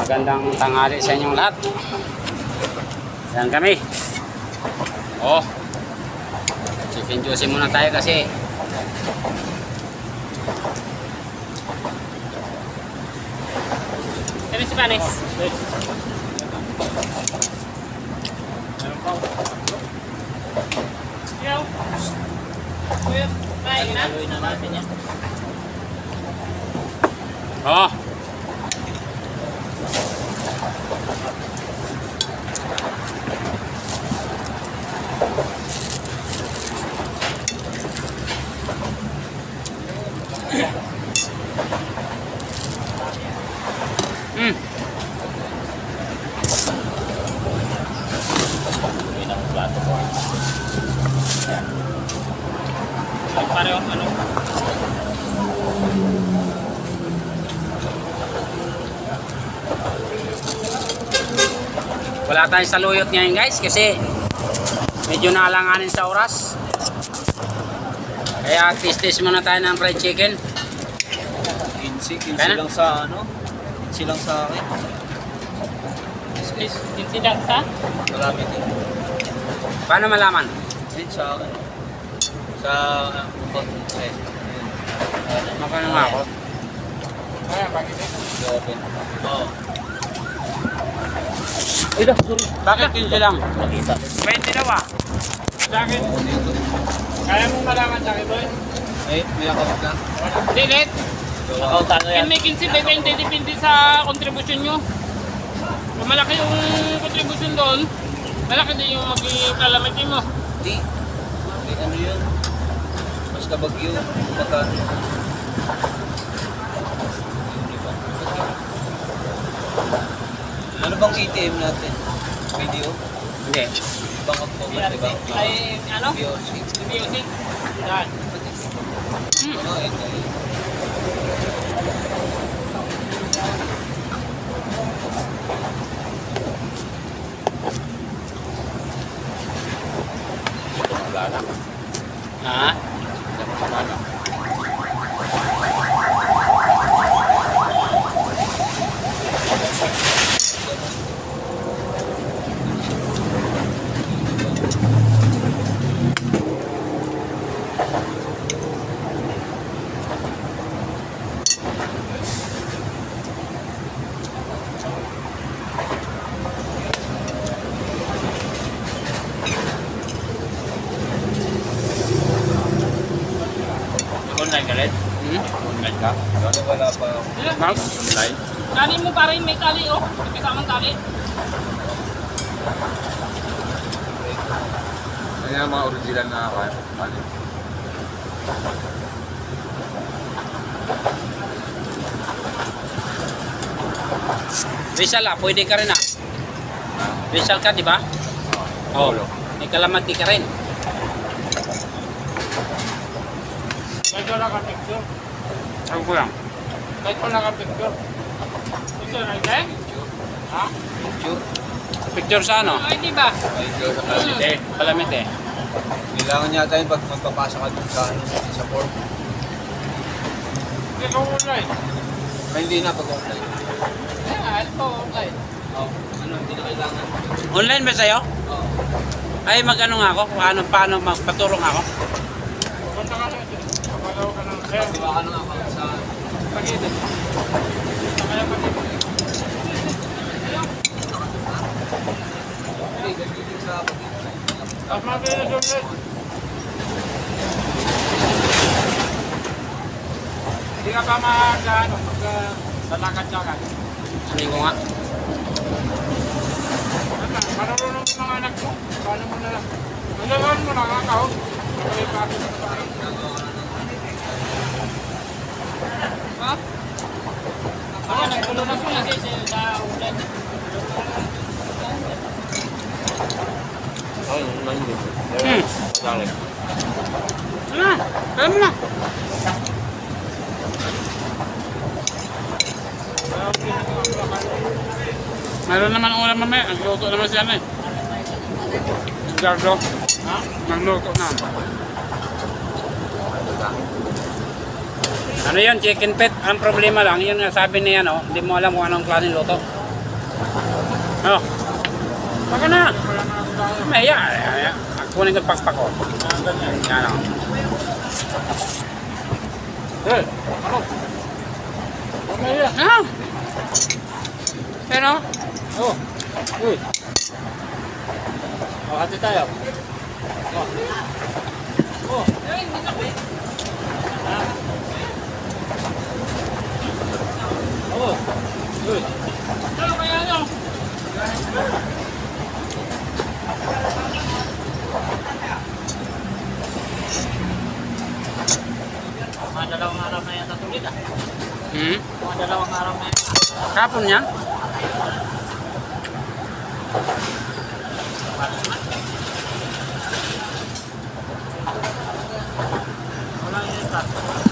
Magandang tanghali sa inyong lahat. Yan kami. Oh. Chicken juicy muna tayo kasi Kami si Panis. Yo. Kuya, kain na? Haluin na natin yan. oh. Pareho ano? Wala tayong saluyot ngayon guys kasi medyo naalanganin sa oras. Kaya tis-tis muna tayo ng fried chicken. 15 lang sa ano? 15 lang sa akin. Incident sa? Marami din. Paano malaman? Ayun sa akin. Sa eh. Magkano nga ako? Ayan, bakit eh? Open. Oo. Ito, bakit 15 lang? Makita. 20 daw ah. Sa akin. Kaya mong malaman sa akin, boy? May account ka? Delete. Account ano yan? Yung may 15, may 20, depende sa contribution nyo. Kung malaki yung contribution doon, malaki din yung mag-calamitin mo. Hindi. Hindi ano yun? Mas kabagyo. Magkano? Ano bang ATM natin? Video? Hindi. Ibang October, di ba? Ay, ano? BOC. Music. Yan. Ano ito eh? Wala na. Ha? Wala na. Online ka rin? Online ka? Ano wala pa ako? Ma'am? Online? Tali mo pa rin, may tali, oh. May kasamang tali. Ano yung mga original na ano? Rizal ah, pwede ka rin ah. Rizal ka, di ba? Oo. May kalamanti ka rin. Kahit wala ka picture. Ako ko lang. Kahit wala ka picture. Picture na ito eh? Ha? Picture? Picture sa ano? Ay, di ba? Picture sa Hindi, kalamanti. Kailangan yata yun pag magpapasa ka dun sa, ano, sa form. Ikaw online. Ay, hindi na pag online. Ayan, ito online. Oh, ano, hindi na kailangan. Online ba sa'yo? Oh. Ay, mag-ano nga ako? Paano magpaturong ako? Punta ka na dito. Kapalaw ka ng hair. Diba ka ng account sa... Pag-edit. Kaya pag-edit. Hindi, gagawin sa... Tapos mabilis yung red. Hindi ka pa mag-lalakad-lakad. Sabi ko nga. Marunong mo mga anak mo. Paano mo na lang. Nalagaan mo lang ako. Sabay pa ako sa bahay. Ha? Ako, nagpulo na ko kasi sa ulan. Ay, online din. Madali. Ano? Alam mo na. Meron naman ulam mamaya. Nagluto naman siya na eh. Gardo. Ha? Nagluto na. Ano yun? Chicken pet. Ang problema lang, yun nga sabi niya, no? Hindi mo alam kung anong klaseng luto. Oh. Baka na. Maya. Kunin ko pakpak ko. Yan o. Eh, ano? Mamaya. Ah. Pero, Oh. Uy. Oh, hati tayo. Oh. Oh. Oh. Uy. Ano kaya nyo? Mga dalawang araw na yata tulit ah. Mga dalawang araw na yata. kapon yan. Wala yata.